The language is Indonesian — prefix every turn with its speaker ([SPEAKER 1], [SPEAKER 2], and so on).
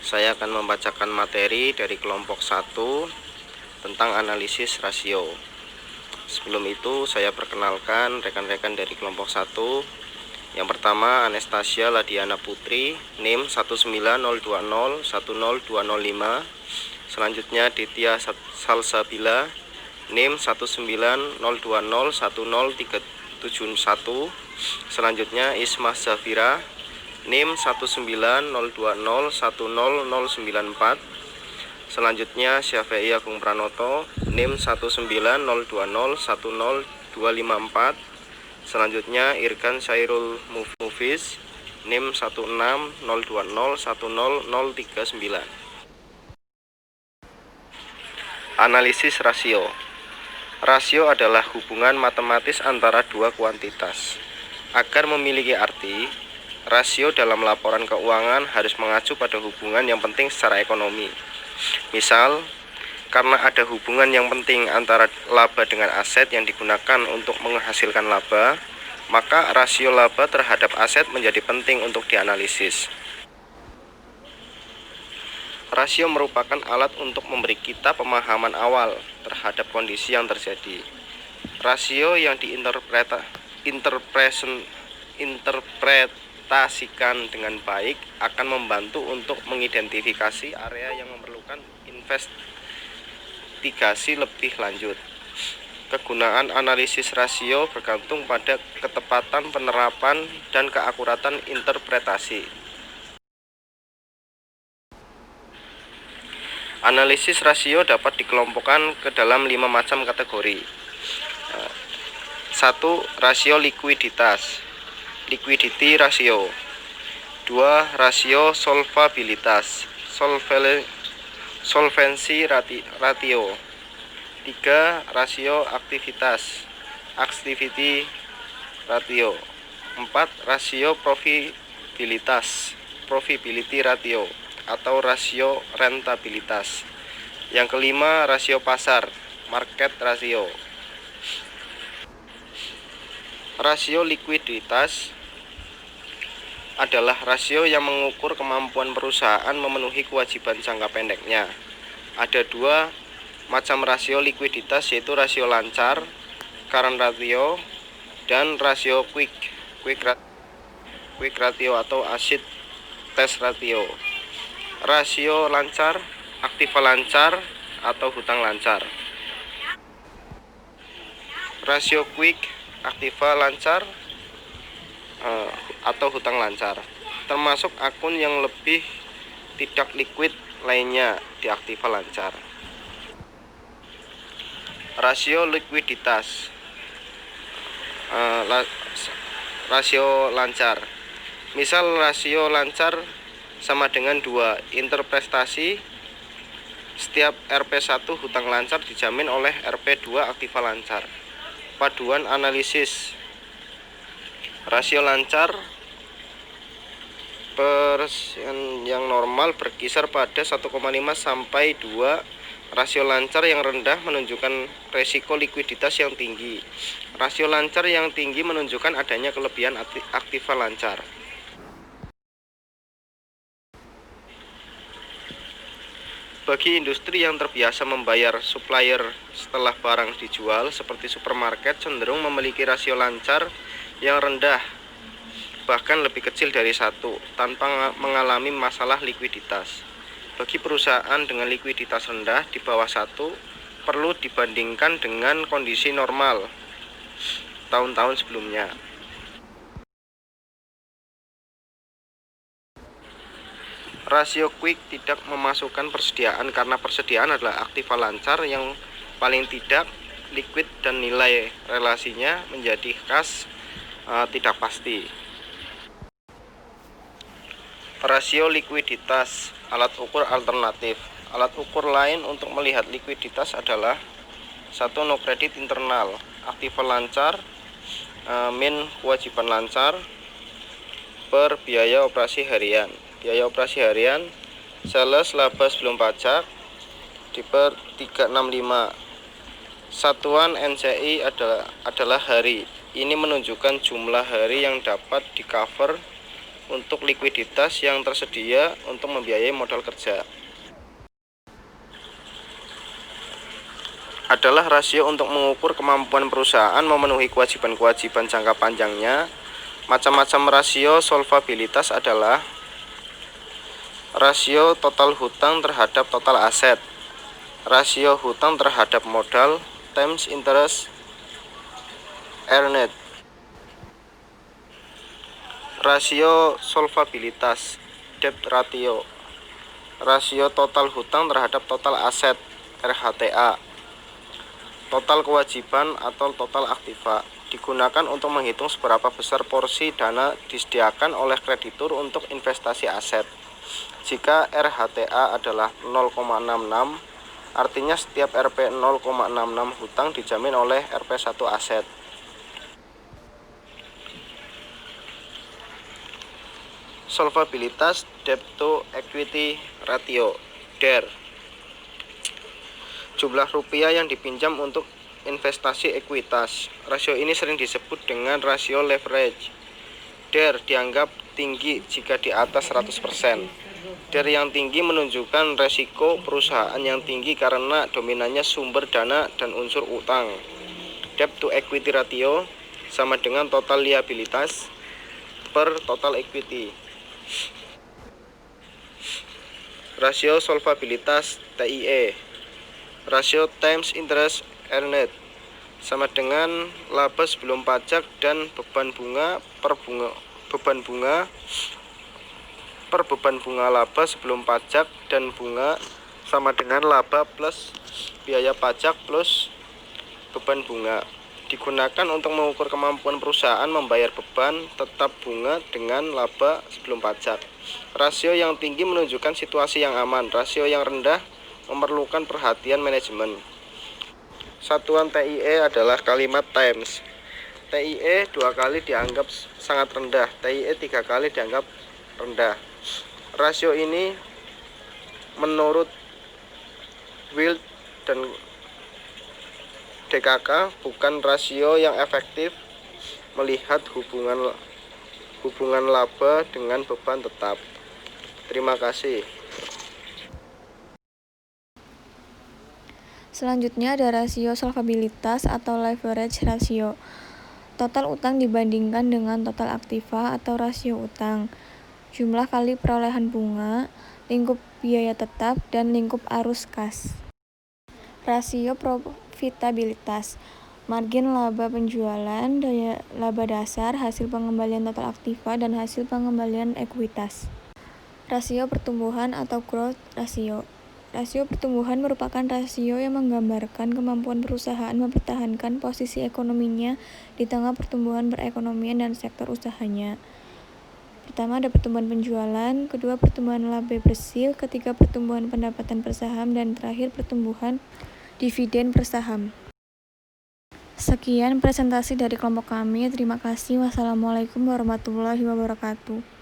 [SPEAKER 1] Saya akan membacakan materi dari kelompok 1 tentang analisis rasio. Sebelum itu saya perkenalkan rekan-rekan dari kelompok 1. Yang pertama, Anastasia Ladiana Putri, NIM 19020100205. Selanjutnya Ditya Salsabila, NIM 19020100371. Selanjutnya Isma Zafira, NIM 19020100094. Selanjutnya Syafi'i Agung Pranoto, NIM 19020100254. Selanjutnya Irgan Syairul Mufis, NIM 16020100039. Analisis rasio. Rasio adalah hubungan matematis antara dua kuantitas. Agar memiliki arti, rasio dalam laporan keuangan harus mengacu pada hubungan yang penting secara ekonomi. Misal, karena ada hubungan yang penting antara laba dengan aset yang digunakan untuk menghasilkan laba, maka rasio laba terhadap aset menjadi penting untuk dianalisis. Rasio merupakan alat untuk memberi kita pemahaman awal terhadap kondisi yang terjadi. Rasio yang diinterpretasikan dengan baik akan membantu untuk mengidentifikasi area yang memerlukan investigasi lebih lanjut. Kegunaan analisis rasio bergantung pada ketepatan penerapan dan keakuratan interpretasi. Analisis rasio dapat dikelompokkan ke dalam 5 macam kategori. 1. Rasio likuiditas, liquidity ratio. 2. Rasio solvabilitas, solvency ratio. 3. Rasio aktivitas, activity ratio. 4. Rasio profitabilitas, profitability ratio atau rasio rentabilitas. Yang kelima, rasio pasar, market ratio. Rasio likuiditas adalah rasio yang mengukur kemampuan perusahaan memenuhi kewajiban jangka pendeknya. Ada dua macam rasio likuiditas, yaitu rasio lancar, current ratio, dan rasio quick ratio atau acid test ratio. Rasio lancar, aktiva lancar atau hutang lancar. Rasio quick, aktiva lancar atau hutang lancar, termasuk akun yang lebih tidak liquid lainnya di aktiva lancar. Rasio likuiditas, rasio lancar. Misal rasio lancar sama dengan 2 interpretasi. Setiap Rp1 hutang lancar dijamin oleh Rp2 aktiva lancar. Paduan analisis. Rasio lancar persen yang normal berkisar pada 1,5 sampai 2. Rasio lancar yang rendah menunjukkan resiko likuiditas yang tinggi. Rasio lancar yang tinggi menunjukkan adanya kelebihan aktiva lancar. Bagi industri yang terbiasa membayar supplier setelah barang dijual, seperti supermarket, cenderung memiliki rasio lancar yang rendah, bahkan lebih kecil dari 1, tanpa mengalami masalah likuiditas. Bagi perusahaan dengan likuiditas rendah di bawah 1, perlu dibandingkan dengan kondisi normal tahun-tahun sebelumnya. Rasio quick tidak memasukkan persediaan karena persediaan adalah aktiva lancar yang paling tidak liquid dan nilai relasinya menjadi tidak pasti. Rasio likuiditas, alat ukur alternatif. Alat ukur lain untuk melihat likuiditas adalah 1. No kredit internal, aktiva lancar min kewajiban lancar per biaya operasi harian. Biaya operasi harian sales laba sebelum pajak diper 365. Satuan NCI adalah hari. Ini menunjukkan jumlah hari yang dapat di cover untuk likuiditas yang tersedia untuk membiayai modal kerja. Adalah rasio untuk mengukur kemampuan perusahaan memenuhi kewajiban-kewajiban jangka panjangnya. Macam-macam rasio solvabilitas adalah rasio total hutang terhadap total aset, rasio hutang terhadap modal times interest earned. Rasio solvabilitas debt ratio, rasio total hutang terhadap total aset RHTA, total kewajiban atau total aktiva, digunakan untuk menghitung seberapa besar porsi dana disediakan oleh kreditur untuk investasi aset. Jika RHTA adalah 0,66, artinya setiap Rp 0,66 hutang dijamin oleh Rp1 aset. Solvabilitas debt to equity ratio DER, jumlah rupiah yang dipinjam untuk investasi ekuitas. Rasio ini sering disebut dengan rasio leverage. DER dianggap tinggi jika di atas 100%. DER yang tinggi menunjukkan resiko perusahaan yang tinggi karena dominannya sumber dana dan unsur utang. Debt to equity ratio sama dengan total liabilitas per total equity. Rasio solvabilitas TIE, rasio times interest earned, sama dengan laba sebelum pajak dan beban bunga per beban bunga laba sebelum pajak dan bunga sama dengan laba plus biaya pajak plus beban bunga. Digunakan untuk mengukur kemampuan perusahaan membayar beban tetap bunga dengan laba sebelum pajak. Rasio yang tinggi menunjukkan situasi yang aman. Rasio yang rendah memerlukan perhatian manajemen. Satuan TIE adalah kalimat times. TIE 2 kali dianggap sangat rendah, TIE 3 kali dianggap rendah. Rasio ini menurut Wild dan DKK bukan rasio yang efektif melihat hubungan laba dengan beban tetap. Terima kasih.
[SPEAKER 2] Selanjutnya ada rasio solvabilitas atau leverage ratio. Total utang dibandingkan dengan total aktiva atau rasio utang. Jumlah kali perolehan bunga, lingkup biaya tetap, dan lingkup arus kas. Rasio profitabilitas, margin laba penjualan, daya laba dasar, hasil pengembalian total aktiva, dan hasil pengembalian ekuitas. Rasio pertumbuhan atau growth ratio. Rasio pertumbuhan merupakan rasio yang menggambarkan kemampuan perusahaan mempertahankan posisi ekonominya di tengah pertumbuhan perekonomian dan sektor usahanya. Pertama ada pertumbuhan penjualan, kedua pertumbuhan laba bersih, ketiga pertumbuhan pendapatan per saham, dan terakhir pertumbuhan dividen per saham. Sekian presentasi dari kelompok kami. Terima kasih. Wassalamualaikum warahmatullahi wabarakatuh.